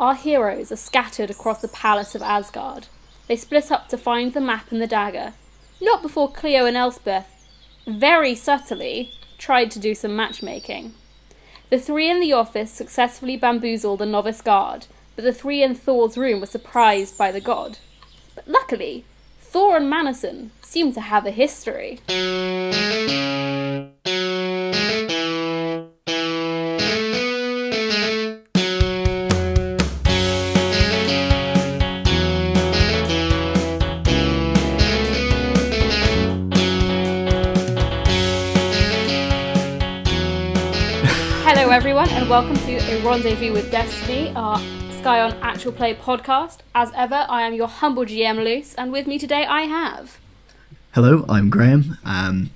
Our heroes are scattered across the palace of Asgard. They split up to find the map and the dagger, not before Cleo and Elspeth, very subtly, tried to do some matchmaking. The three in the office successfully bamboozled the novice guard, but the three in Thor's room were surprised by the god. But luckily, Thor and Manison seem to have a history. Hello everyone and welcome to a Rendezvous with Destiny, our Scion actual play podcast. As ever, I am your humble GM Luce, and with me today I have... Hello, I'm Graham. I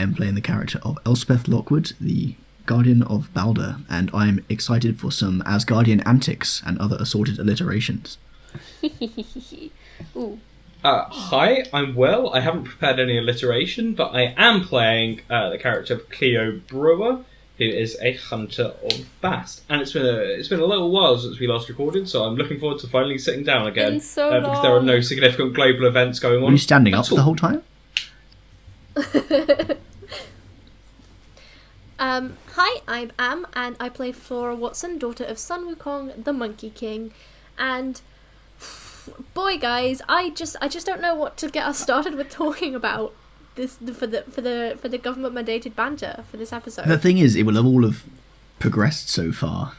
am playing the character of Elspeth Lockwood, the Guardian of Balder, and I'm excited for some Asgardian antics and other assorted alliterations. Ooh. Hi, I'm Will. I haven't prepared any alliteration, but I am playing the character of Cleo Brewer, who is a hunter of Bast. And it's been a little while since we last recorded, so I'm looking forward to finally sitting down again. Been so long. Because there are no significant global events going on. Were you standing up the whole time? Hi, I'm Am, and I play Flora Watson, daughter of Sun Wukong, the Monkey King. And boy, guys, I just don't know what to get us started with talking about this for the government mandated banter for this episode. The thing is, it will all have progressed so far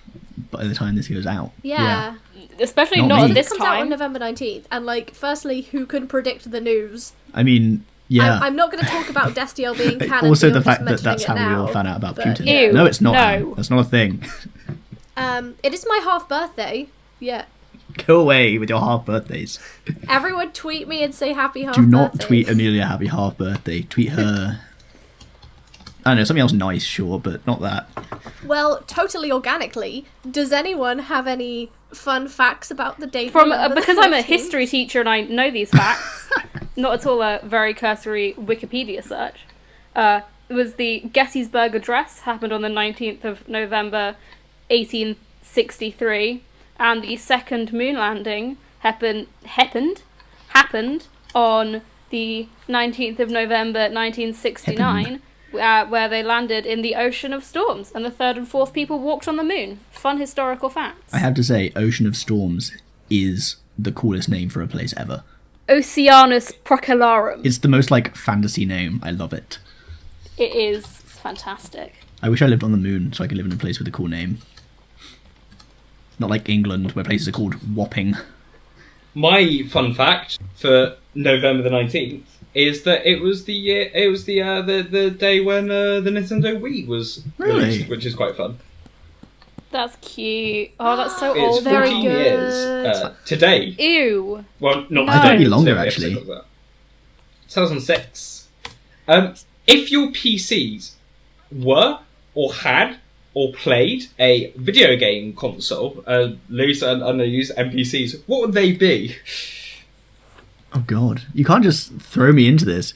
by the time this goes out. Yeah. Especially Not not me. at It this comes out on time. November 19th, and firstly, who can predict the news? I mean, yeah. I'm not going to talk about Destiel being canon. Also, beyond the fact just that that's how mentioning we it all now, found out about but- Putin. Ew, No, it's not. no. That's not a thing. It is my half birthday. Yeah. Go away with your half birthdays. Everyone tweet me and say happy half Do not birthday. tweet Amelia happy half birthday. Tweet her. I don't know, something else nice, sure, but not that. Well, totally organically, does anyone have any fun facts about the date? Because I'm a history teacher and I know these facts, not at all a very cursory Wikipedia search. It was the Gettysburg Address, happened on the 19th of November 1863, and the second moon landing happened on the 19th of November 1969, where they landed in the Ocean of Storms, and the third and fourth people walked on the moon. Fun historical facts. I have to say, Ocean of Storms is the coolest name for a place ever. Oceanus Procellarum. It's the most, fantasy name. I love it. It is fantastic. I wish I lived on the moon so I could live in a place with a cool name. Not like England, where places are called Wapping. My fun fact for November the 19th is that it was the day when the Nintendo Wii was Really? released, which is quite fun. That's cute. Oh, that's so It's old. 14 Very years good. today. Ew. Well, not No. today. Might be longer, the actually. episode of that. 2006. If your PCs were, or had, or played a video game console, loose and underused NPCs, what would they be? Oh god. You can't just throw me into this.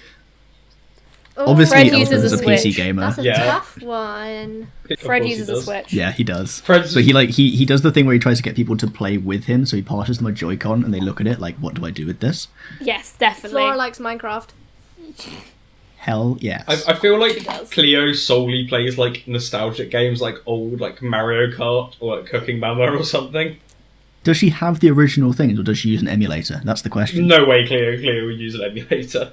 Oh, Obviously, Fred uses Elspeth's a a PC Switch. gamer. That's a Yeah. tough one. Of Fred course he uses a does. Switch. Yeah, he does. Fred's- But he does the thing where he tries to get people to play with him, so he passes them a Joy-Con and they look at it like, what do I do with this? Yes, definitely. Flora likes Minecraft. Hell yes. I feel like He does. Cleo solely plays nostalgic games like old Mario Kart or Cooking Mama or something. Does she have the original things or does she use an emulator? That's the question. No way Cleo would use an emulator.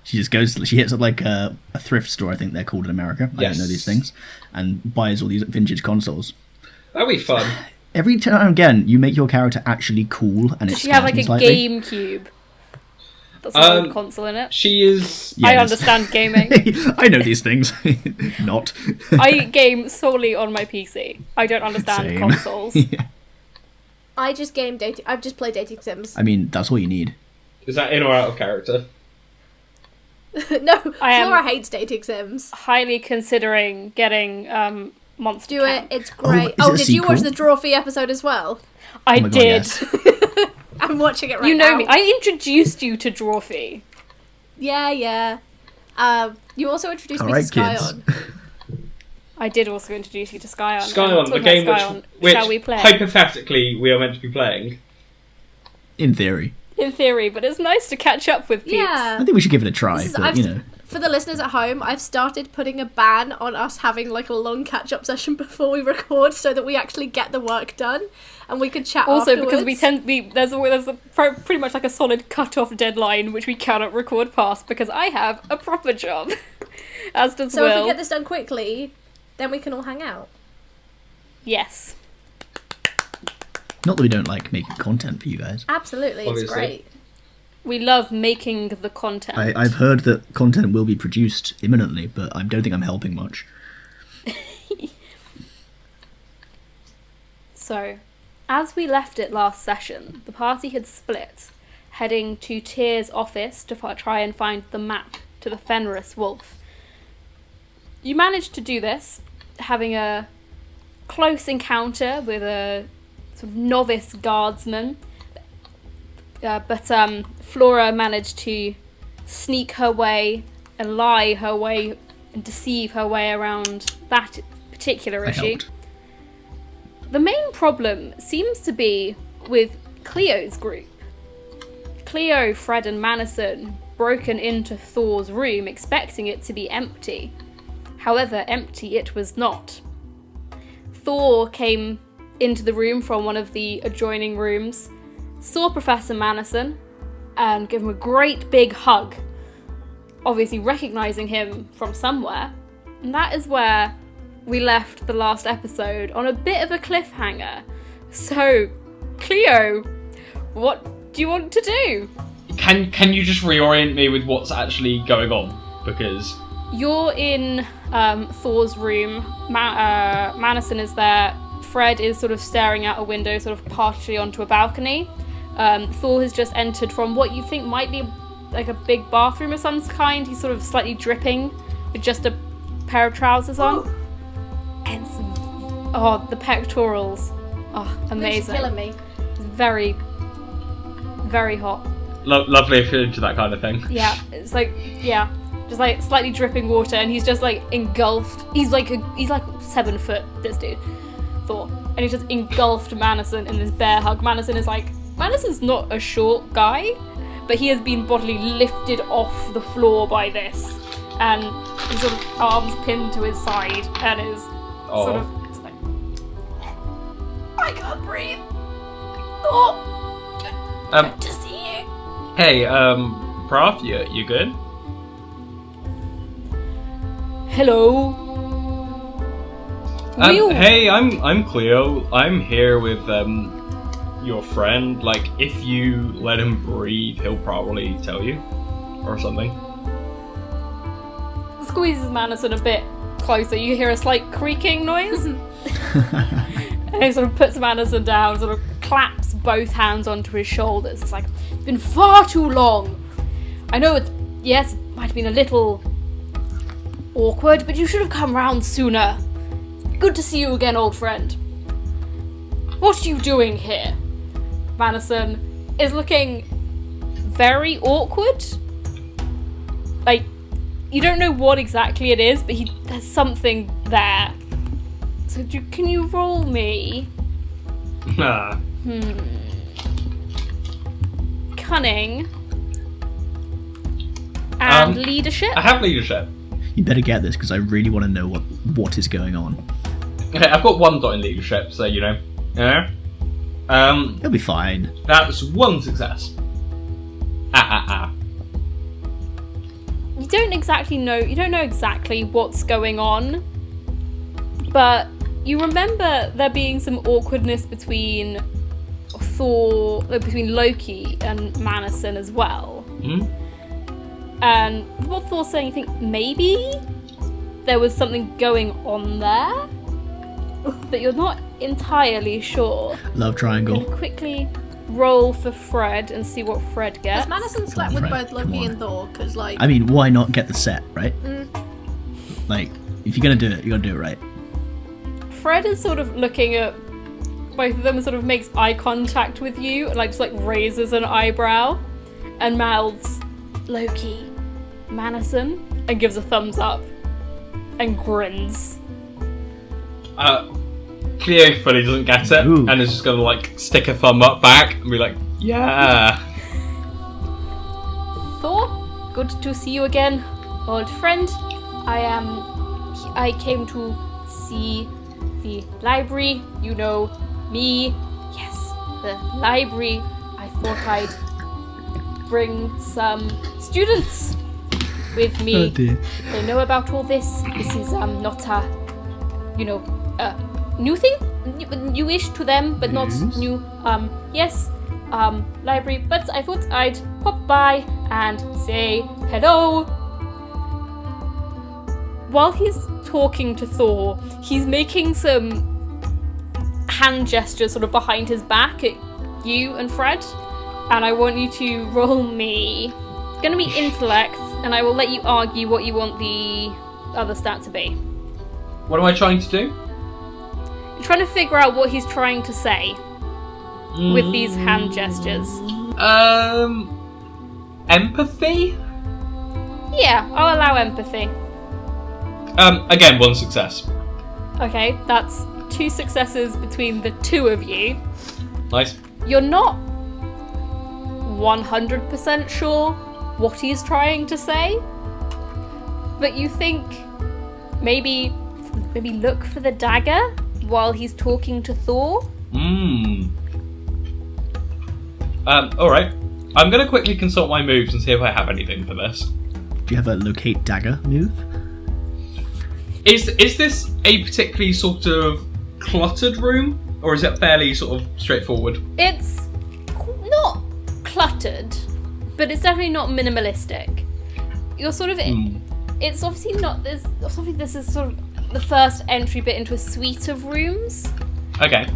She just goes, she hits up a thrift store, I think they're called in America. I Yes. don't know these things. And buys all these vintage consoles. That'd be fun. Every time and again, you make your character actually cool and Does it's she have a slightly. GameCube? That's an old console in it. She is... Yeah, I it is. understand gaming. I know these things. Not. I game solely on my PC. I don't understand Same. consoles. Yeah. I just I've just played dating sims. I mean, that's all you need. Is that in or out of character? No, I am- Flora hates dating sims. Highly considering getting Monster Do it, Camp. it's great. is it a Did you watch sequel? the Drawfee episode as well? I Oh my God, did. yes. I'm watching it right now. You know me. I introduced you to Drawfee. Yeah. You also introduced All me right, to kids. Scion. I did also introduce you to Scion. Scion, the game which shall we play? Hypothetically we are meant to be playing. In theory. In theory, but it's nice to catch up with peeps. Yeah. I think we should give it a try, but, you know. For the listeners at home, I've started putting a ban on us having like a long catch-up session before we record so that we actually get the work done and we can chat also afterwards. Because there's pretty much like a solid cut-off deadline which we cannot record past because I have a proper job. As does So Will. if we get this done quickly, then we can all hang out. Yes. Not that we don't like making content for you guys. Absolutely, Obviously. it's great. We love making the content. I've heard that content will be produced imminently, but I don't think I'm helping much. So, as we left it last session, the party had split, heading to Tyr's office to try and find the map to the Fenris wolf. You managed to do this, having a close encounter with a sort of novice guardsman, but Flora managed to sneak her way and lie her way and deceive her way around that particular I issue. helped. The main problem seems to be with Cleo's group. Cleo, Fred and Manison broken into Thor's room expecting it to be empty. However, empty it was not. Thor came into the room from one of the adjoining rooms, saw Professor Manison, and gave him a great big hug, obviously recognising him from somewhere. And that is where we left the last episode, on a bit of a cliffhanger. So, Cleo, what do you want to do? Can you just reorient me with what's actually going on? Because You're in Thor's room. Manison is there. Fred is sort of staring out a window, sort of partially onto a balcony. Thor has just entered from what you think might be like a big bathroom of some kind. He's sort of slightly dripping with just a pair of trousers on. And the pectorals. Oh, amazing. She's killing me. It's very, very hot. lovely if you're into that kind of thing. Yeah, it's like, yeah, just like slightly dripping water, and he's just like engulfed. He's like 7 foot, this dude, Thor, and he's just engulfed Manison in this bear hug. Manison's not a short guy, but he has been bodily lifted off the floor by this, and his sort of arms pinned to his side, and is sort of it's like, I can't breathe. Oh, good to see you. Hey, Prof, you good? Hello. Hey, I'm Cleo. I'm here with your friend. Like, if you let him breathe, he'll probably tell you, or something. Squeezes Manison a bit closer. You hear a slight creaking noise, and he sort of puts Manison down, sort of claps both hands onto his shoulders. It's like, it's been far too long. I know it might have been a little awkward, but you should have come round sooner. Good to see you again, old friend. What are you doing here? Manison is looking very awkward. Like, you don't know what exactly it is, but there's something there. So can you roll me? Nah. Cunning. And leadership? I have leadership. You better get this, because I really want to know what is going on. Okay, I've got 1 dot in leadership, so you know. Yeah. It'll be fine. That's 1 success. You don't know exactly what's going on, but you remember there being some awkwardness between Loki and Manison as well. And what Thor's saying, you think maybe there was something going on there, but you're not entirely sure. Love triangle. Can you quickly roll for Fred and see what Fred gets? Has Manison slept with both Loki and Thor? Because, like... I mean, why not get the set, right? Like, if you're going to do it, you got to do it right. Fred is sort of looking at both of them and sort of makes eye contact with you and just raises an eyebrow and mouths, Loki, Manison, and gives a thumbs up and grins. Cleo fully doesn't get it, Ooh. and is just gonna like stick a thumb up back and be like, yeah. Thor, good to see you again, old friend. I came to see the library. You know me. Yes, the library. I thought I'd bring some students with me. Oh dear. They know about all this. This is not a, new thing. Newish to them, but not News? new. Yes, library. But I thought I'd pop by and say hello. While he's talking to Thor, he's making some hand gestures sort of behind his back at you and Fred. And I want you to roll me. It's going to be intellect, and I will let you argue what you want the other stat to be. What am I trying to do? You're trying to figure out what he's trying to say with these hand gestures. Empathy? Yeah, I'll allow empathy. Again, 1 success. Okay, that's 2 successes between the two of you. Nice. You're not 100% sure what he's trying to say, but you think maybe look for the dagger while he's talking to Thor. Alright. I'm gonna quickly consult my moves and see if I have anything for this. Do you have a locate dagger move? Is this a particularly sort of cluttered room, or is it fairly sort of straightforward? It's not cluttered, but it's definitely not minimalistic. You're sort of it's obviously not this. Obviously, this is sort of the first entry bit into a suite of rooms. Okay.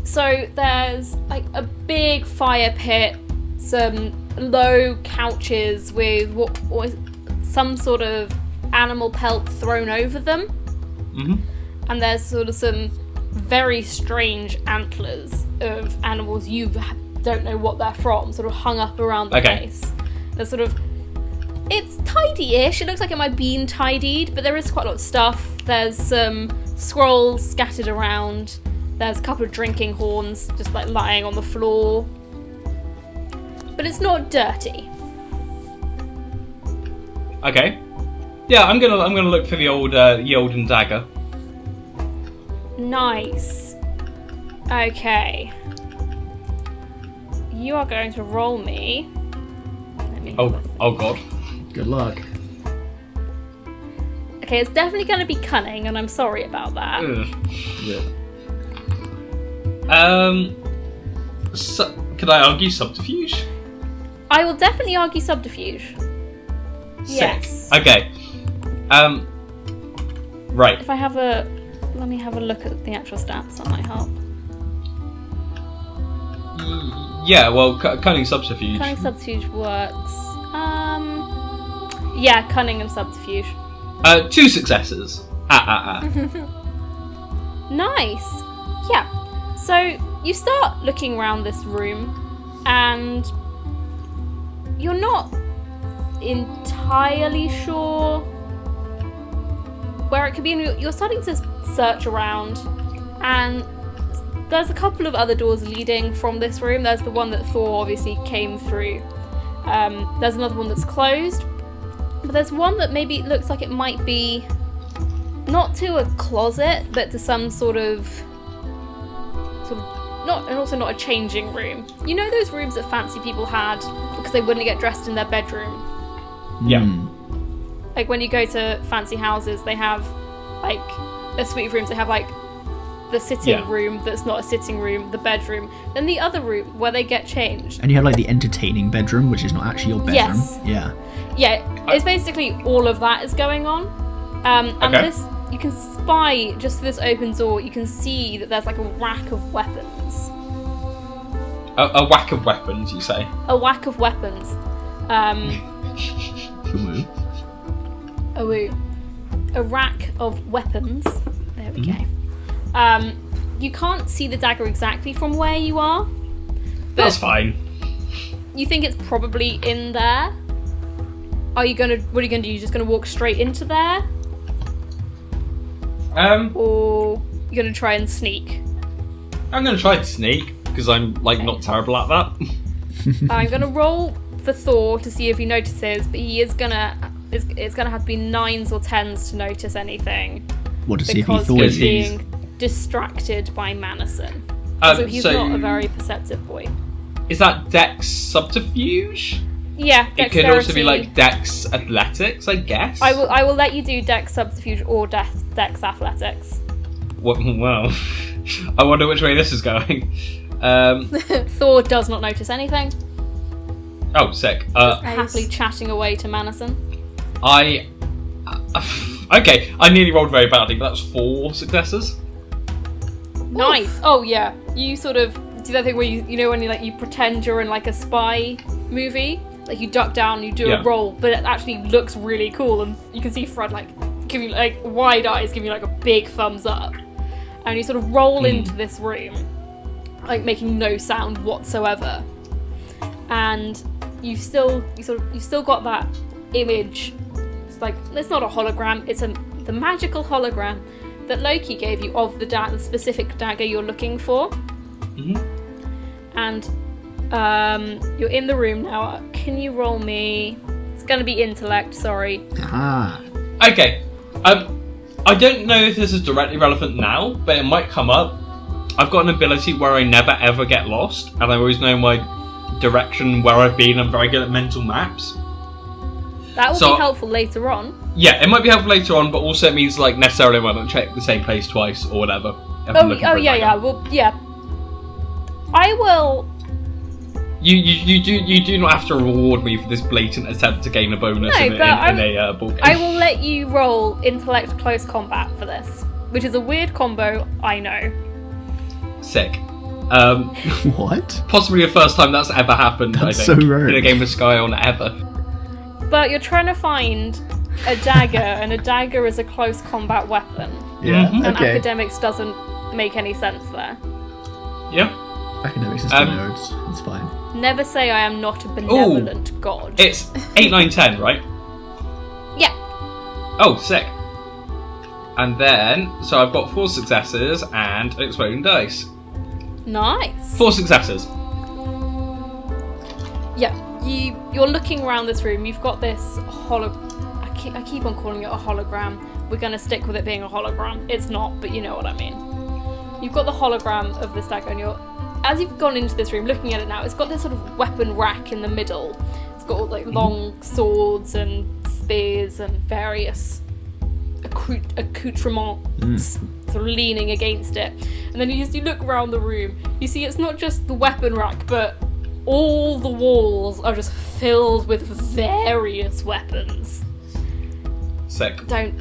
So there's like a big fire pit, some low couches with what was some sort of animal pelt thrown over them, and there's sort of some very strange antlers of animals you don't know what they're from, sort of hung up around the place. There's sort of, it's tidy-ish. It looks like it might have been tidied, but there is quite a lot of stuff. There's some scrolls scattered around. There's a couple of drinking horns just like lying on the floor. But it's not dirty. Okay. Yeah, I'm gonna look for the olden dagger. Nice. Okay. You are going to roll me. Oh god. Good luck. Okay, it's definitely going to be cunning, and I'm sorry about that. Yeah. Could I argue subterfuge? I will definitely argue subterfuge. Sick. Yes. Okay. Right. If I have let me have a look at the actual stats. That might help. Yeah. Well, cunning subterfuge. Cunning subterfuge works. Yeah, cunning and subterfuge. 2 successes. Nice. Yeah. So you start looking around this room, and you're not entirely sure where it could be. And you're starting to search around, and there's a couple of other doors leading from this room. There's the one that Thor obviously came through. There's another one that's closed, but there's one that maybe looks like it might be not to a closet, but to some sort of not, and also not a changing room. You know those rooms that fancy people had because they wouldn't get dressed in their bedroom? Yeah. Like when you go to fancy houses, they have like a suite of rooms. They have like the sitting room that's not a sitting room, the bedroom, then the other room where they get changed. And you have like the entertaining bedroom, which is not actually your bedroom. Yes. Yeah. Yeah, it's basically all of that is going on. And this, you can spy just through this open door. You can see that there's like a rack of weapons. A whack of weapons, you say? A whack of weapons. A rack of weapons. There we go. You can't see the dagger exactly from where you are. That's fine. You think it's probably in there. What are you gonna do? You're just gonna walk straight into there? Well, you're gonna try and sneak? I'm going to try to sneak, because I'm, not terrible at that. I'm gonna roll for Thor to see if he notices, but he is gonna... It's gonna have to be 9s or 10s to notice anything. What, to see if he Because thought he's it? being distracted by Manison. So he's not a very perceptive boy. Is that Dex subterfuge? Yeah, It dexterity. could also be Dex athletics, I guess. I will let you do Dex subterfuge or Dex athletics. Well, I wonder which way this is going. Thor does not notice anything. Oh, sick. Happily chatting away to Manison. Okay, I nearly rolled very badly, but that's 4 successes. Nice. Oh yeah, you sort of do that thing where you know when you pretend you're in a spy movie, you duck down, you do a roll, but it actually looks really cool, and you can see Fred give you wide eyes, give you a big thumbs up, and you sort of roll into this room, making no sound whatsoever, and you've still got that image. It's not a hologram, it's the magical hologram that Loki gave you of the specific dagger you're looking for. And you're in the room now. Can you roll me? It's going to be intellect, sorry. Ah. Okay. I don't know if this is directly relevant now, but it might come up. I've got an ability where I never ever get lost, and I always know my direction where I've been. I'm very good at mental maps. That will be helpful later on. Yeah, it might be helpful later on, but also it means necessarily I won't check the same place twice or whatever. Yeah. Well, yeah. I will. You do not have to reward me for this blatant attempt to gain a bonus in a ball game. I will let you roll intellect close combat for this, which is a weird combo, I know. Sick. What? Possibly the first time that's ever happened. That's I think so rare. in a game of Scion ever. But you're trying to find a dagger, and a dagger is a close combat weapon. Yeah. Mhm. And Okay. academics doesn't make any sense there. Yeah. Academics is nerds. It's fine. Never say I am not a benevolent god. It's 8, 9, 10, right? Yeah. Oh, sick. And then, so I've got 4 successes and an exploding dice. Nice. 4 successes. Yeah. You're looking around this room. You've got this I keep on calling it a hologram. We're going to stick with it being a hologram. It's not, but you know what I mean. You've got the hologram of this dagger, and as you've gone into this room, looking at it now, it's got this sort of weapon rack in the middle. It's got all long swords and spears and various accoutrements sort of leaning against it. And then you look around the room, you see it's not just the weapon rack, but all the walls are just filled with various weapons. Sick. Don't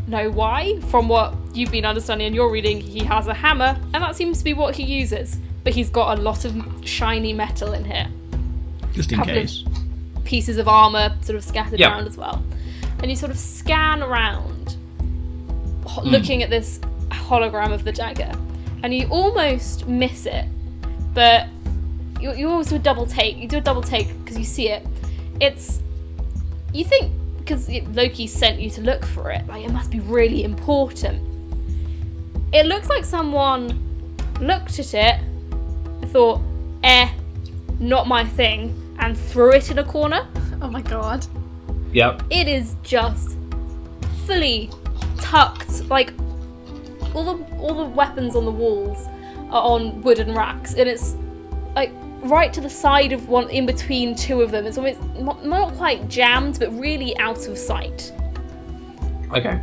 know why. From what you've been understanding in your reading, he has a hammer, and that seems to be what he uses. But he's got a lot of shiny metal in here. Just in case. Pieces of armour sort of scattered around as well. And you sort of scan around, looking at this hologram of the dagger, and you almost miss it, but you always do a double take. You do a double take because you see it. You think, because Loki sent you to look for it, it must be really important. It looks like someone looked at it, thought, not my thing, and threw it in a corner. Oh my god. Yep. It is just fully tucked, all the weapons on the walls are on wooden racks, and it's right to the side of one, in between two of them. It's almost not quite jammed, but really out of sight. Okay.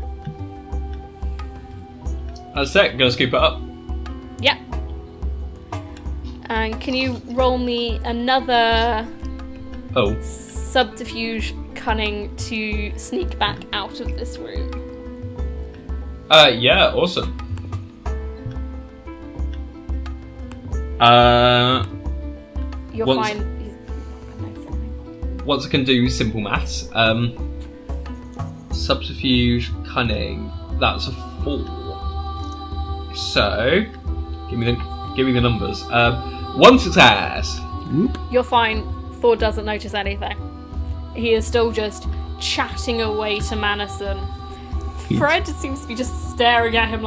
That's it. Gonna scoop it up. Yep. And can you roll me another subterfuge cunning to sneak back out of this room? Yeah, awesome. You're once, fine. Once I can do simple maths, subterfuge, cunning, that's a 4. So, give me the numbers. 1 success. You're fine. Thor doesn't notice anything. He is still just chatting away to Manison. Fred seems to be just staring at him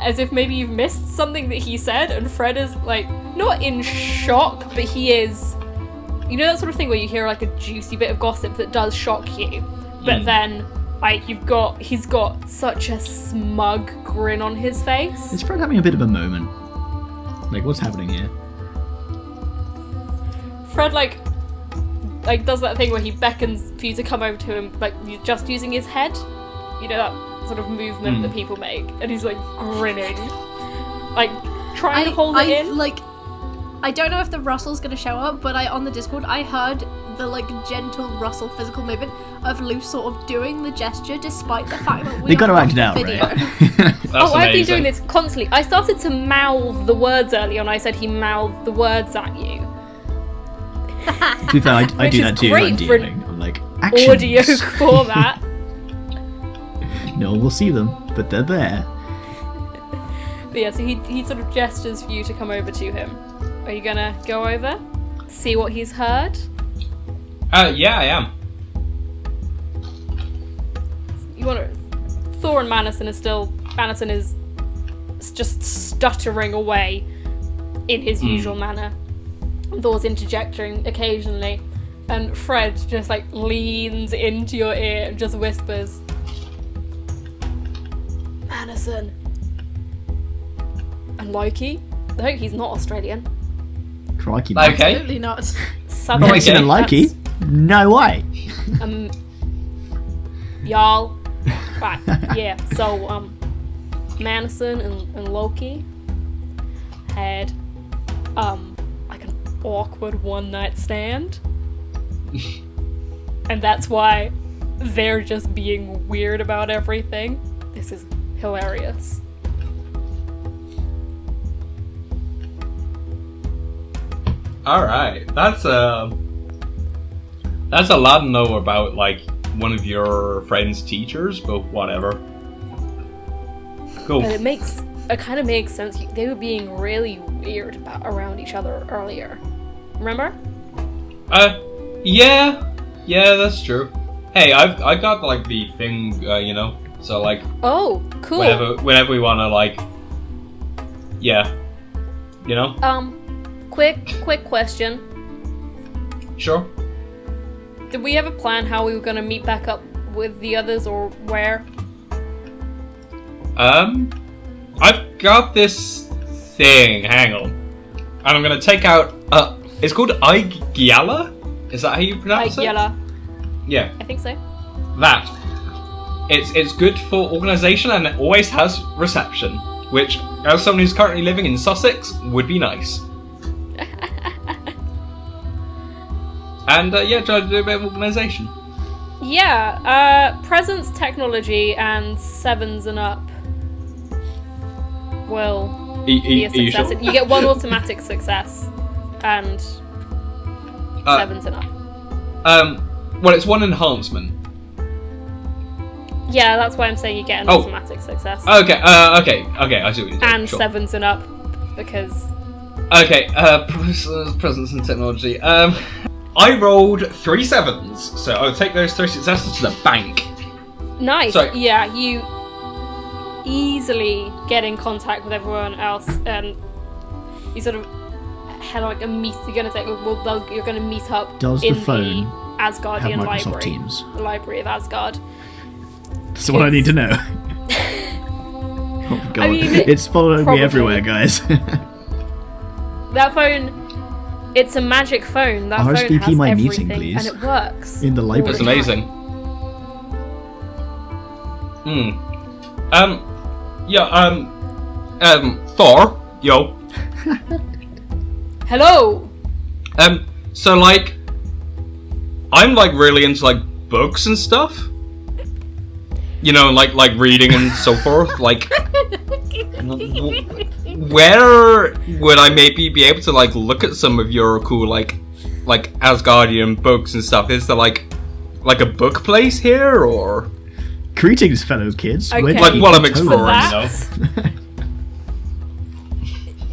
as if maybe you've missed something that he said, and Fred is like not in shock, but he is. You know that sort of thing where you hear like a juicy bit of gossip that does shock you, but then like he's got such a smug grin on his face. Is Fred having a bit of a moment? Like, what's happening here? Fred like does that thing where he beckons for you to come over to him, like just using his head. You know that sort of movement that people make, and he's like grinning, like trying to hold it in. Like, I don't know if the Russell's gonna show up, but on the Discord I heard the like gentle Russell physical movement of Lou sort of doing the gesture, despite the fact that They got to act it out, video. right? Oh, I've been doing this constantly. I started to mouth the words earlier, and I said he mouthed the words at you. To be fair, I do that too. Great I'm for DMing. I'm like, actions. audio format. No one will see them, but they're there. But yeah, so he sort of gestures for you to come over to him. Are you gonna go over? See what he's heard? Yeah, I am. You want to... Thor and Manison is just stuttering away in his usual manner. Thor's interjecting occasionally, and Fred just like leans into your ear and just whispers, Manison. And Loki? I hope he's not Australian. Crikey. Okay. Absolutely not. Southern. Manison and Loki? No way. Y'all. Right, yeah, so, Manison and Loki had, like an awkward one-night stand. And that's why they're just being weird about everything. This is hilarious. Alright, that's a lot to know about, like, one of your friend's teachers, but whatever. Cool. But it kind of makes sense. They were being really weird around each other earlier. Remember? Yeah, that's true. Hey, I got, like, the thing, you know, so, like... Oh, cool. Whenever we wanna, like... Yeah. You know? Quick question. Sure. Did we ever plan how we were going to meet back up with the others, or where? I've got this thing, hang on. And I'm gonna take out, it's called Igiala? Is that how you pronounce it? Yella. Yeah. I think so. That. It's good for organisation and it always has reception, which, as someone who's currently living in Sussex, would be nice. And, yeah, try to do a bit of organisation. Yeah, presence, technology, and 7s and up will be a success. Sure? You get one automatic success, and 7s and up. Well, it's one enhancement. Yeah, that's why I'm saying you get an automatic success. Okay, I see what you're doing. And sure. 7s and up, because... Okay, presence and technology. I rolled 3 7s, so I'll take those 3 successes to the bank. Nice. Sorry. Yeah, you easily get in contact with everyone else, and you sort of had like a meet. You're gonna meet up Does in the phone the Asgardian have Microsoft library, Teams? the Library of Asgard. That's what I need to know. Oh god, I mean, it's following probably. me everywhere, guys. That phone, it's a magic phone. That phone RSVP has my everything, meeting, please. and it works. In the library. That's amazing. Thor, yo. Hello. So like, I'm like really into like books and stuff. You know, like reading and so forth. Like, where would I maybe be able to like look at some of your cool like Asgardian books and stuff? Is there like a book place here or? Greetings, fellow kids. Okay. Where did Like you while I'm go? exploring, you know.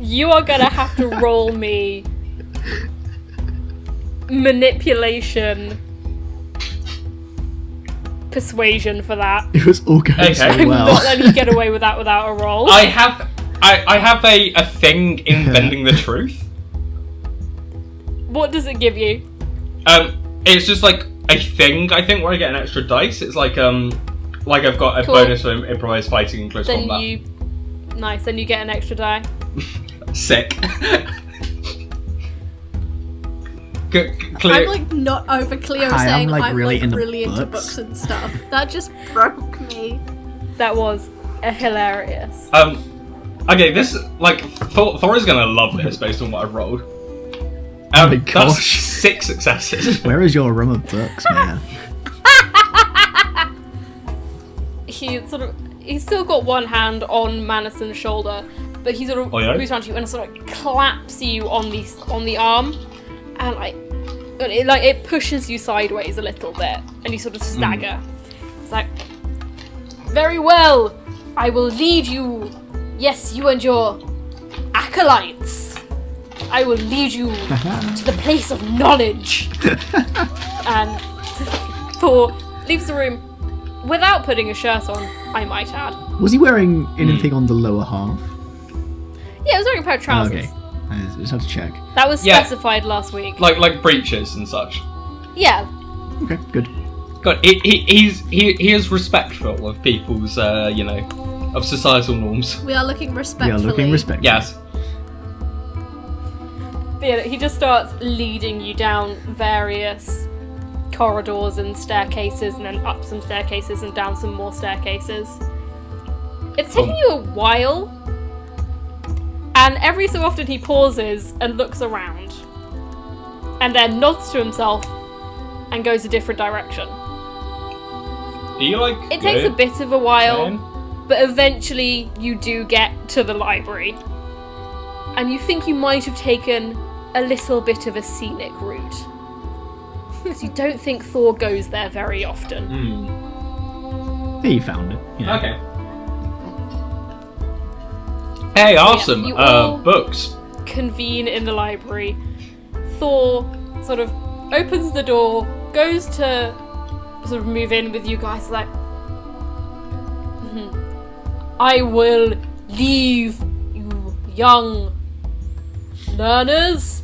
You are gonna have to roll me manipulation, persuasion for that. It was all going so I'm well. not letting you get away with that without a roll. I have a thing in bending the truth. What does it give you? It's just like a thing, I think, where I get an extra dice. It's like I've got a Cool. bonus for improvised fighting and close Then combat. Nice, then you get an extra die. Sick. Cleo, I'm like not over Cleo I am, saying like, I'm really like into really into books. books and stuff. That just broke me. That was hilarious. okay, this like Thor is gonna love this based on what I've rolled. Oh my That's gosh. 6 successes. Where is your room of books, man? He's still got one hand on Manison's shoulder, but he sort of Oh, yeah? moves around to you and sort of claps you on the arm, and it pushes you sideways a little bit, and you sort of stagger. It's like, very well, I will lead you. Yes, you and your acolytes. I will lead you to the place of knowledge. And Thor leaves the room without putting a shirt on, I might add. Was he wearing anything on the lower half? Yeah, I was wearing a pair of Oh, trousers. okay. I just had to check. That was Yeah. specified last week. like breeches and such. Yeah. Okay, good. God, he is respectful of people's of societal norms. We are looking We respectfully. are looking respectful. Yes. But yeah, he just starts leading you down various corridors and staircases, and then up some staircases and down some more staircases. It's taking you a while, and every so often he pauses and looks around, and then nods to himself and goes a different direction. Do you like? It takes a bit of a while, Ken? but eventually you do get to the library. And you think you might have taken a little bit of a scenic route. Because you don't think Thor goes there very often. Yeah, you found it. You know. Okay. Hey, awesome. you all- Books. Convene in the library. Thor sort of opens the door, goes to sort of move in with you guys, like, I will leave you young learners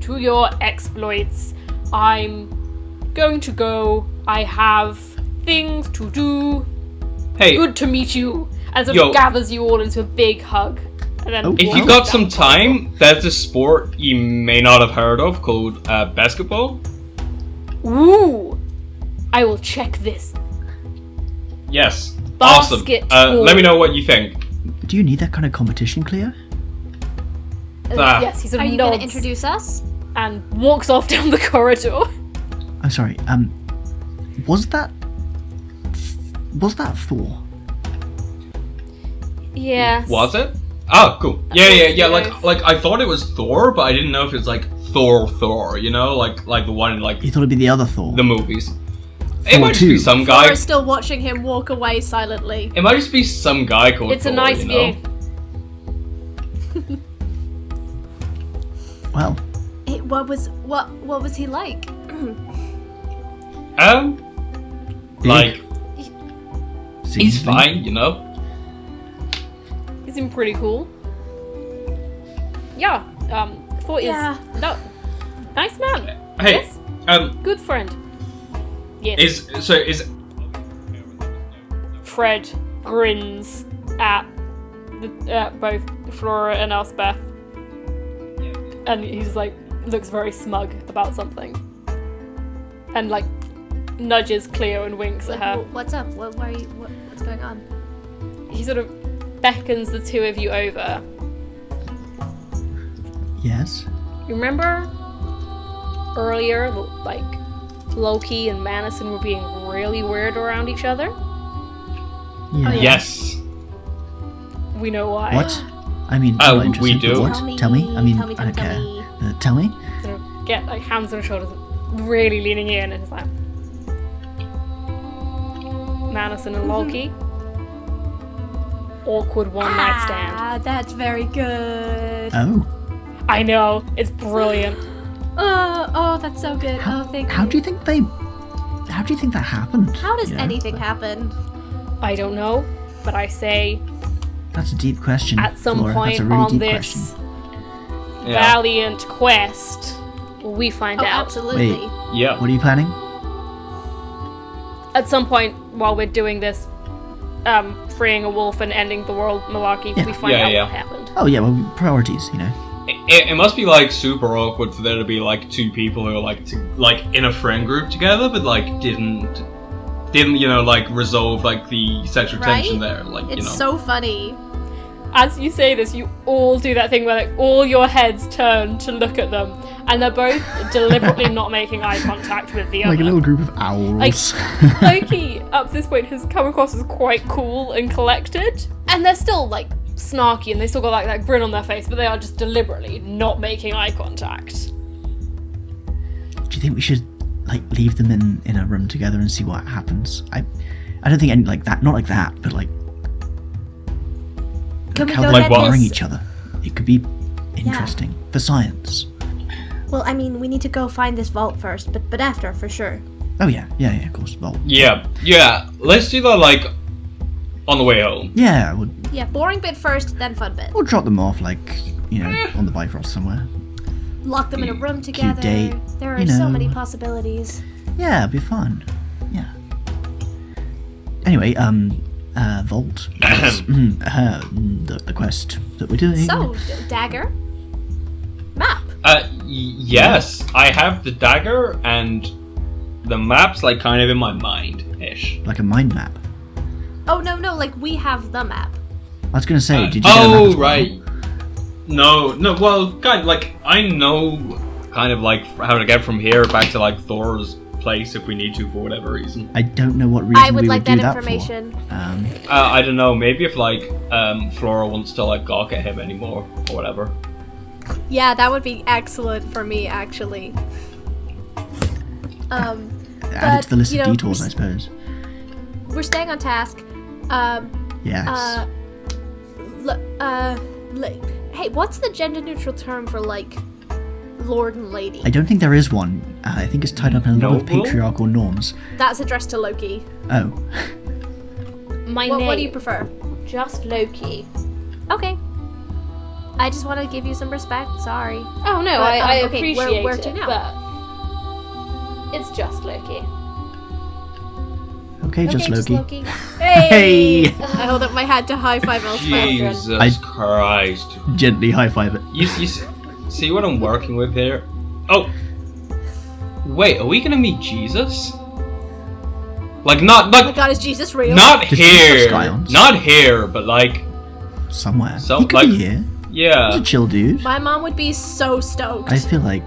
to your exploits. I'm going to go. I have things to do. Hey, Good to meet you. And sort Yo. of gathers you all into a big hug. And then Oh, if wow. you got some time, there's a sport you may not have heard of called basketball. Ooh! I will check this. Yes. Awesome. Basketball. Let me know what you think. Do you need that kind of competition, Cleo? Yes, he sort Are of you going nods to introduce us? and walks off down the corridor. I'm sorry. Was that Thor? Yes. Was it? Oh, cool. Yeah. so. Like I thought it was Thor, but I didn't know if it's like Thor. You know, like the one in like You thought it'd be the other Thor? the movies. It Thor might just be 2. some guy. Flora is still watching him walk away silently. It might just be some guy called It's Thor, a nice you know? view. Well, What was he like? Like seems he's to be- fine, you know. He seemed pretty cool. Yeah. Thor is no nice man. Hey, Yes. Good Friend. Yes. is Fred grins at both Flora and Elspeth, and he's like looks very smug about something, and like nudges Cleo and winks at her. What's up? What's going on? He sort of beckons the two of you over. Yes. You remember earlier, like Loki and Manison were being really weird around each other? Yeah. yes. We know why. What? I mean, I'm not we interested, but do. What? Tell me. I mean, I don't tell care. me. Tell me. Sort of get like hands on her shoulders, really leaning in, and it's like Manison and Loki. Awkward one night stand. Ah, that's very good. Oh. I know, it's brilliant. Oh, that's so good. Oh, thank you. How do you think they how do you think that happened? How does You know? anything happen? I don't know, but I say That's a deep question. at some Flora. point That's a really on deep this question. valiant quest, we find Oh, out. absolutely. Wait. Yeah. What are you planning? At some point while we're doing this, freeing a wolf and ending the world malarkey, Yeah. we find Yeah, out yeah. what happened. Oh yeah, well, priorities, you know. It must be like super awkward for there to be like two people who are like in a friend group together, but like didn't like resolve like the sexual Right? tension there. Like It's you know. so funny. As you say this, you all do that thing where like all your heads turn to look at them, and they're both deliberately not making eye contact with the Like a other. little group of owls. Loki, up to this point, has come across as quite cool and collected, and they're still like snarky, and they still got like that grin on their face, but they are just deliberately not making eye contact. Do you think we should like leave them in a room together and see what happens? I don't think any like that. Not like that, but like. Can we how go they Like get what? boring this? each other. It could be interesting for science. Well, I mean, we need to go find this vault first, but after, for sure. Oh yeah, of course. Well, Yeah. Let's do that like on the way home. yeah, Yeah, boring bit first, then fun bit. we'll drop them off like on the Bifrost somewhere. Lock them in a room together. date, There are you so know. many possibilities. Yeah, it'll be fun. Yeah. Anyway, Vault. Yes. The quest that we're doing. So, dagger. Map. Yes, I have the dagger and the map's like kind of in my mind-ish. Like a mind map. Oh, no, like we have the map. I was gonna say, did you get a map as well? Right. No, well, kind of like I know kind of like how to get from here back to like Thor's place if we need to for whatever reason. I don't know what reason I would we like would do that that information. for. I don't know, maybe if like Flora wants to like gawk at him anymore or whatever. Yeah, that would be excellent for me, actually. Add but, it to the list you of know, detours, I suppose. We're staying on task. Yes. Hey, what's the gender-neutral term for, like, lord and lady? I don't think there is one. I think it's tied up in a lot of Noble? patriarchal norms. That's addressed to Loki. Oh. My name. What do you prefer? Just Loki. Okay. I just want to give you some respect. Sorry. Oh no, But, I okay, appreciate where it, to now? but it's just Loki. Okay, just Loki. Hey! Hey! I hold up my hand to high five Elspeth. Jesus Christ. Gently high five it. You see what I'm working with here? Oh! Wait, are we gonna meet Jesus? Like, not, Oh my like, god, is Jesus real? not Just here! Scions. Not here, but like, Somewhere. So, he could like- be here. He's yeah. a chill dude. My mom would be so stoked. I feel like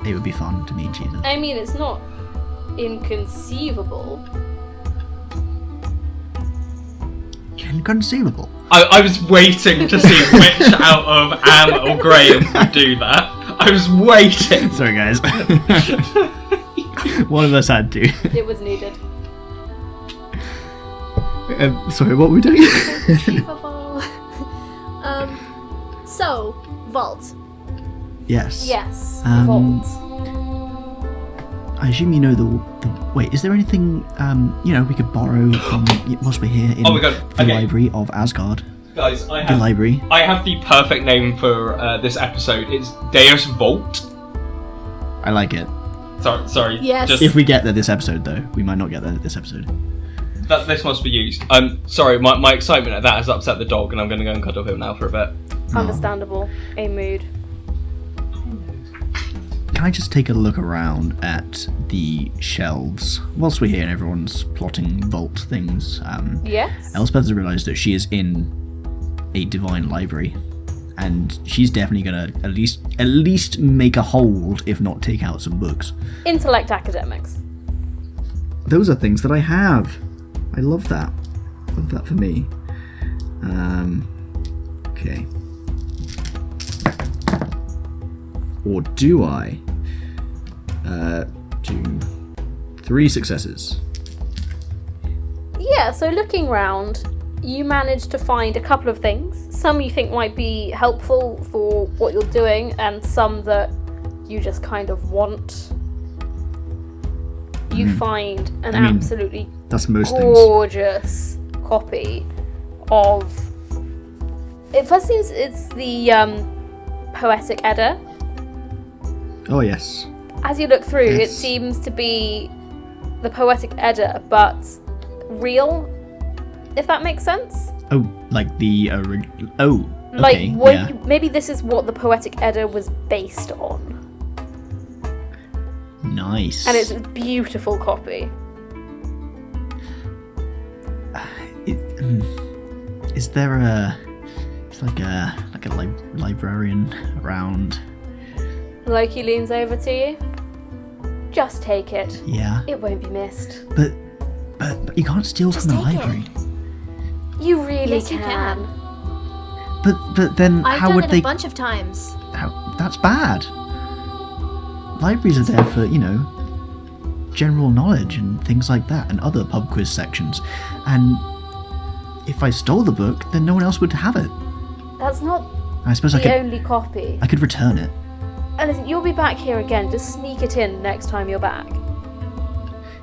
it would be fun to meet Jesus. I mean, it's not inconceivable. Inconceivable. I was waiting to see which out of Am or Graham would do that. I was waiting. Sorry, guys. One of us had to. It was needed. Sorry, what were we doing? Unbelievable. So, vault. Yes. Yes, Um, vault. I assume you know the. Wait, is there anything we could borrow from whilst we're here in Oh my God, the okay. library of Asgard? Guys, The library. I have the perfect name for this episode. It's Deus Vault. I like it. Sorry. Yes. Just If we get there this episode, though, we might not get there this episode. this must be used. Sorry, my excitement at that has upset the dog, and I'm going to go and cuddle him now for a bit. Understandable. A mood. Can I just take a look around at the shelves whilst we're here and everyone's plotting vault things? Yes. Elspeth has realised that she is in a divine library, and she's definitely gonna at least make a hold, if not take out some books. Intellect academics. Those are things that I have. I love that. Love that for me. Okay. Or do I? 3 successes. Yeah, so looking round, you managed to find a couple of things. Some you think might be helpful for what you're doing, and some that you just kind of want. you find an I mean, absolutely That's most things. gorgeous copy of. It first seems it's the Poetic Edda. Oh, yes. As you look through, it Yes. seems to be the Poetic Edda, but real, if that makes sense. Oh, like the... oh, Like, okay, what yeah. maybe this is what the Poetic Edda was based on. Nice. And it's a beautiful copy. Is there a... It's like a librarian around... Loki leans over to you. Just take it. Yeah. It won't be missed. But you can't steal Just from the take it. library. You really Yes, you can. But then I've how done would it they... a bunch of times. That's bad. Libraries are there for, general knowledge and things like that, and other pub quiz sections. And if I stole the book, then no one else would have it. That's not I suppose the only copy. I could return it. And listen, you'll be back here again. Just sneak it in next time you're back.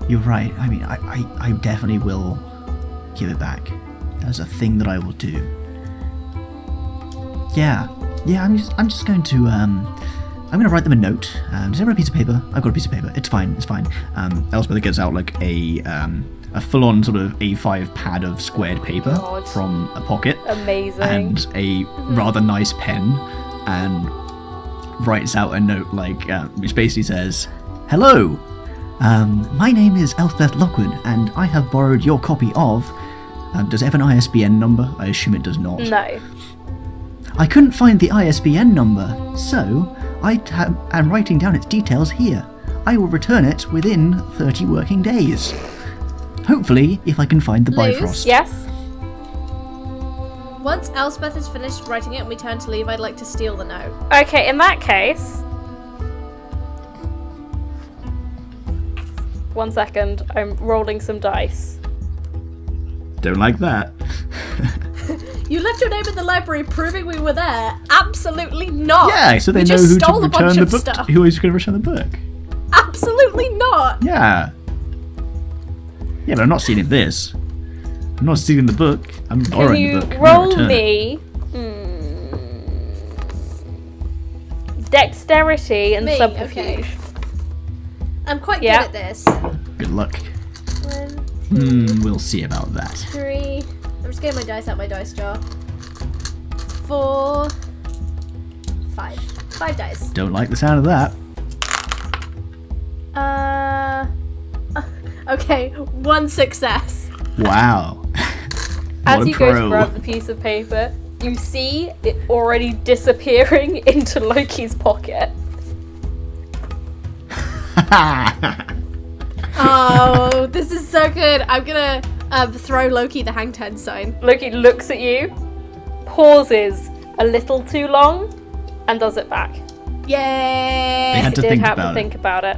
You're right. I mean, I definitely will give it back. That's a thing that I will do. Yeah. I'm just going to I'm going to write them a note. Does everyone have a piece of paper? I've got a piece of paper. It's fine. Elspeth gets out like a full-on sort of A5 pad of squared paper God. from a pocket. Amazing. And a rather nice pen, and writes out a note which basically says, "Hello, my name is Elspeth Lockwood, and I have borrowed your copy of." Does it have an ISBN number? I assume it does not. No. I couldn't find the ISBN number, so I am writing down its details here. I will return it within 30 working days. Hopefully, if I can find the Luz? Bifrost. Yes? Once Elspeth has finished writing it and we turn to leave, I'd like to steal the note. Okay, in that case... 1 second, I'm rolling some dice. Don't like that. You left your name in the library proving we were there? Absolutely not! Yeah, so they We know just who to stole a bunch return the of book. stuff. Who is going to return the book? Absolutely not! Yeah. Yeah, but I'm not stealing this. I'm not stealing the book. I'm Can borrowing you the book. I'm gonna roll return it. me... Dexterity and Me, subterfuge. okay. I'm quite Yeah. good at this. Good luck. 1, 2, We'll see about that. 3. I'm just getting my dice out my dice jar. 4, 5. 5 dice. Don't like the sound of that. Okay, 1 success. Wow. As What a you go to pro. grab the piece of paper, you see it already disappearing into Loki's pocket. Oh, this is so good. I'm gonna throw Loki the hang ten sign. Loki looks at you, pauses a little too long, and does it back. They Yay! had to Did think have to about think it. about it.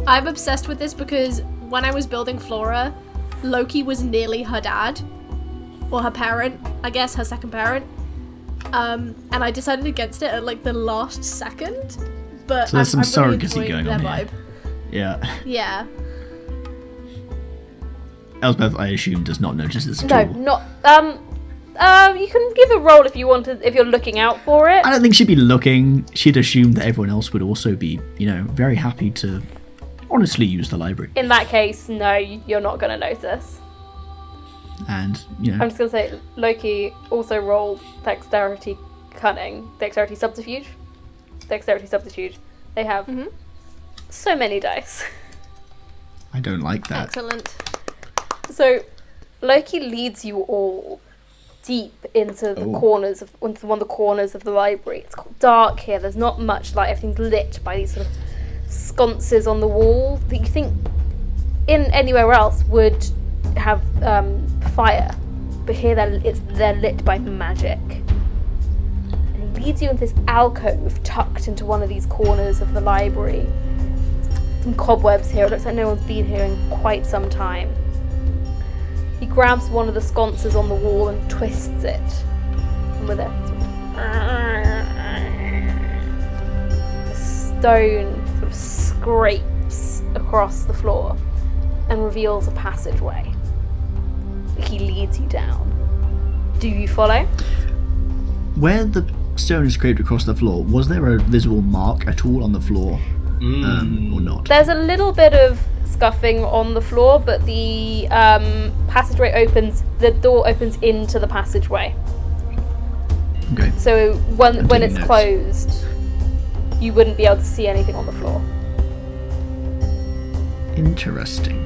I'm obsessed with this because when I was building Flora, Loki was nearly her dad. Or her parent, I guess, her second parent. And I decided against it at like the last second. But So there's some I'm really surrogacy enjoying going on their here. vibe. Yeah. Yeah. Elspeth, I assume, does not notice this at No, all. not. You can give a roll if you want to, if you're looking out for it. I don't think she'd be looking. She'd assume that everyone else would also be, very happy to honestly use the library. In that case, no, you're not going to notice. And, I'm just going to say, Loki also rolled dexterity cunning, dexterity subterfuge. Dexterity subterfuge. They have so many dice. I don't like that. Excellent. So, Loki leads you all deep into the corners of one of the corners of the library. It's dark here. There's not much light. Everything's lit by these sort of sconces on the wall that you think in anywhere else would have fire, but here they're lit by magic. And he leads you into this alcove tucked into one of these corners of the library. Some cobwebs here. It looks like no one's been here in quite some time. He grabs one of the sconces on the wall and twists it, and with a stone sort of scrapes across the floor and reveals a passageway. He leads you down. Do you follow? Where the stone is scraped across the floor, was there a visible mark at all on the floor? Or not? There's a little bit of scuffing on the floor, but the passageway opens, the door opens into the passageway. Okay. So when it's notes. closed, you wouldn't be able to see anything on the floor. Interesting.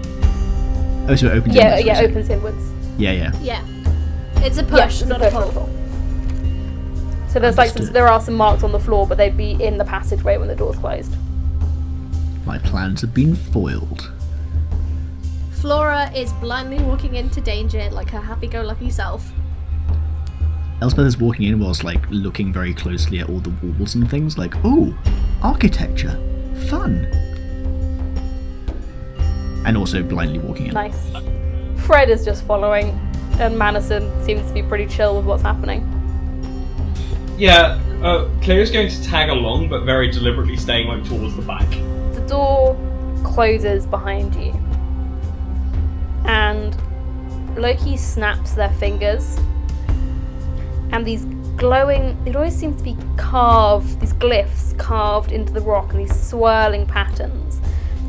Oh, so it opens Yeah, inwards, yeah, was it? opens inwards. Yeah. Yeah. It's a push, Yes, it's not a a push, pull. not a pull. So there's Understood. there are some marks on the floor, but they'd be in the passageway when the door's closed. My plans have been foiled. Flora is blindly walking into danger like her happy-go-lucky self. Elspeth is walking in whilst looking very closely at all the walls and things, like, oh, architecture, fun. And also blindly walking in. Nice. Fred is just following, and Manison seems to be pretty chill with what's happening. Yeah, Cleo's going to tag along, but very deliberately staying towards the back. The door closes behind you, and Loki snaps their fingers, and these glowing, it always seems to be carved, these glyphs carved into the rock, and these swirling patterns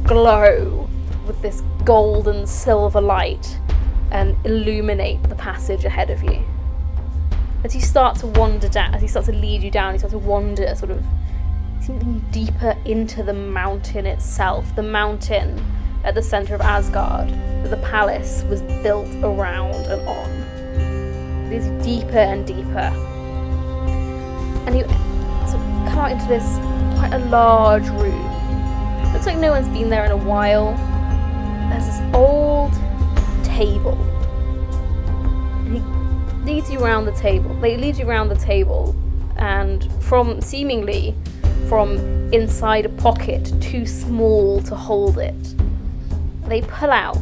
glow with this golden silver light and illuminate the passage ahead of you. As you start to wander down, as he starts to lead you down, you start to wander sort of something deeper into the mountain itself, the mountain at the centre of Asgard that the palace was built around and on. It is deeper and deeper. And you sort of come out into this quite a large room. Looks like no one's been there in a while. There's this old table. And he leads you around the table. They lead you around the table, and seemingly from inside a pocket too small to hold it, they pull out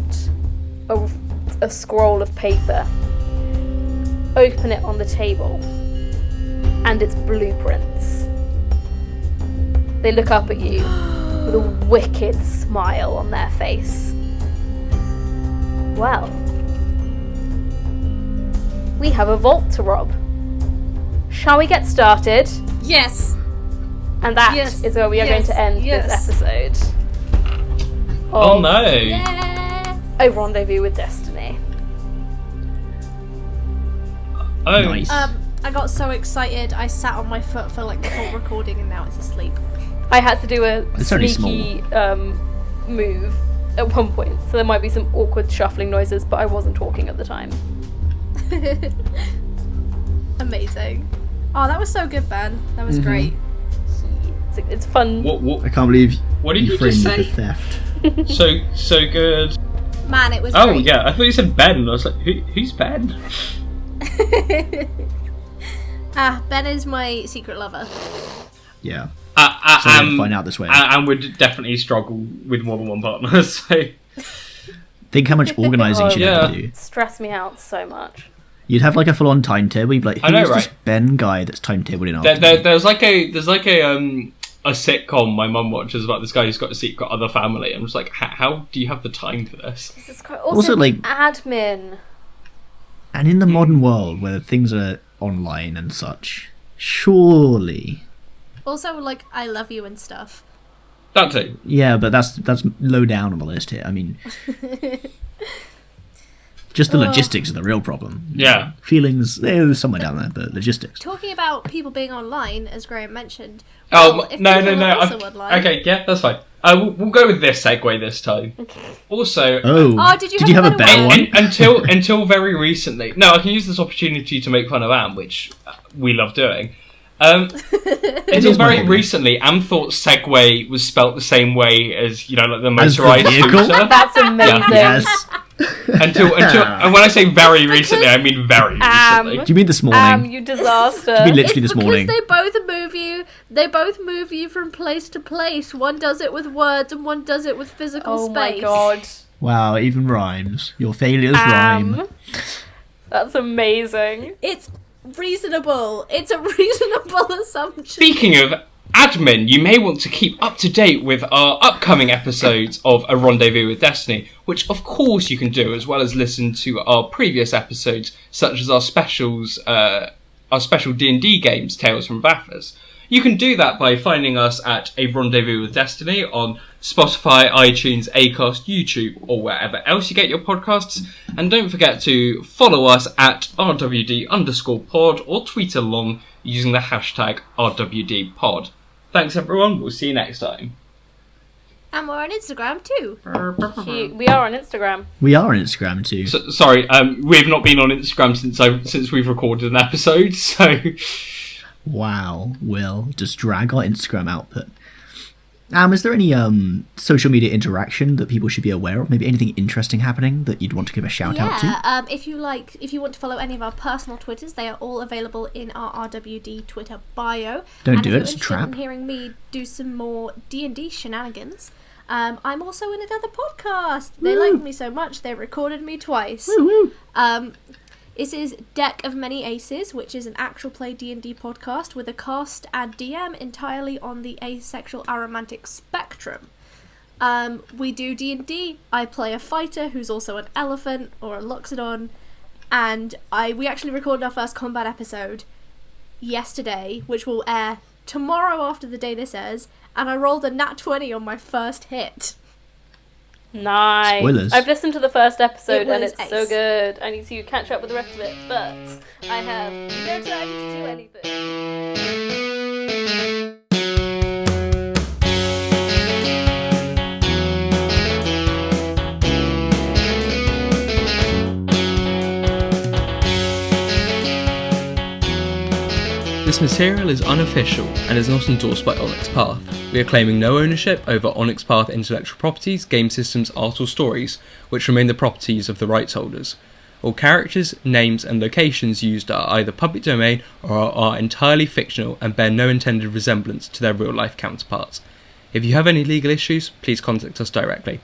a scroll of paper, open it on the table, and it's blueprints. They look up at you with a wicked smile on their face. Well, we have a vault to rob. Shall we get started? Yes! And that Yes. is where we are going to end Yes. this episode. Oh no! Yeah! A Rendezvous with Destiny. Oh, Nice. I got so excited, I sat on my foot for the whole recording and now it's asleep. I had to do a It's only sneaky move at one point, so there might be some awkward shuffling noises, but I wasn't talking at the time. Amazing. Oh, that was so good, Ben. That was great. It's fun. What? I can't believe What did you framed just me say? for theft. So good. Man, it was Oh great. yeah, I thought you said Ben. I was like, who's Ben? Ben is my secret lover. Yeah. So we're gonna find out this way. And would definitely struggle with more than one partner. So Think how much organising Oh, she'd yeah. have to do. Stress me out so much. You'd have a full-on timetable. You'd be like, I know, who's this right? Ben guy that's timetabled in after me? there's like a sitcom my mum watches about this guy who's got a secret other family. I'm just like, how do you have the time for this? This is quite Also, admin. And in the modern world where things are online and such, surely... Also, I love you and stuff. That too. Yeah, but that's low down on the list here. I mean... Just the logistics are the real problem. Yeah. Feelings, there's somewhere down there, but logistics. Talking about people being online, as Graham mentioned. Oh, well, if no. people are also online- Okay, yeah, that's fine. We'll go with this segue this time. Also, Oh, did you did you have have a a better better one? until very recently. No, I can use this opportunity to make fun of Am, which we love doing. Until is my very hobby. recently, Am thought Segway was spelt the same way as the As the motorised vehicle? scooter. That's amazing. Yes. Until and when I say very recently, I mean very recently. Do you mean this morning? You disaster. Do you mean literally this Because morning? they both move you from place to place. One does it with words and one does it with physical Oh my space. god. Wow, even rhymes. Your failures rhyme. That's amazing. It's reasonable. It's a reasonable assumption. admin, you may want to keep up to date with our upcoming episodes of A Rendezvous with Destiny, which of course you can do, as well as listen to our previous episodes, such as our specials, our special D&D games, Tales from Vathas. You can do that by finding us at A Rendezvous with Destiny on Spotify, iTunes, Acast, YouTube, or wherever else you get your podcasts. And don't forget to follow us at RWD_pod or tweet along using the hashtag RWDPod. Thanks everyone, we'll see you next time. And we're on Instagram too. We are on Instagram. We are on Instagram too. Sorry, we've not been on Instagram since we've recorded an episode, so... Wow, Will, just drag our Instagram output. Is there any social media interaction that people should be aware of? Maybe anything interesting happening that you'd want to give a shout out to? If you want to follow any of our personal Twitters, they are all available in our RWD Twitter bio. Don't do it, it's a trap. And if you're interested in hearing me do some more D&D shenanigans, I'm also in another podcast. They liked me so much, they recorded me twice. This is Deck of Many Aces, which is an actual play D&D podcast with a cast and DM entirely on the asexual aromantic spectrum. We do D&D. I play a fighter who's also an elephant or a loxodon, and we actually recorded our first combat episode yesterday, which will air tomorrow after the day this airs, and I rolled a nat 20 on my first hit. Nice. Spoilers. I've listened to the first episode and it's ace. so good. I need to catch up with the rest of it, but I have no time to do anything. This material is unofficial and is not endorsed by Onyx Path. We are claiming no ownership over Onyx Path intellectual properties, game systems, art or stories, which remain the properties of the rights holders. All characters, names and locations used are either public domain or are entirely fictional and bear no intended resemblance to their real life counterparts. If you have any legal issues, please contact us directly.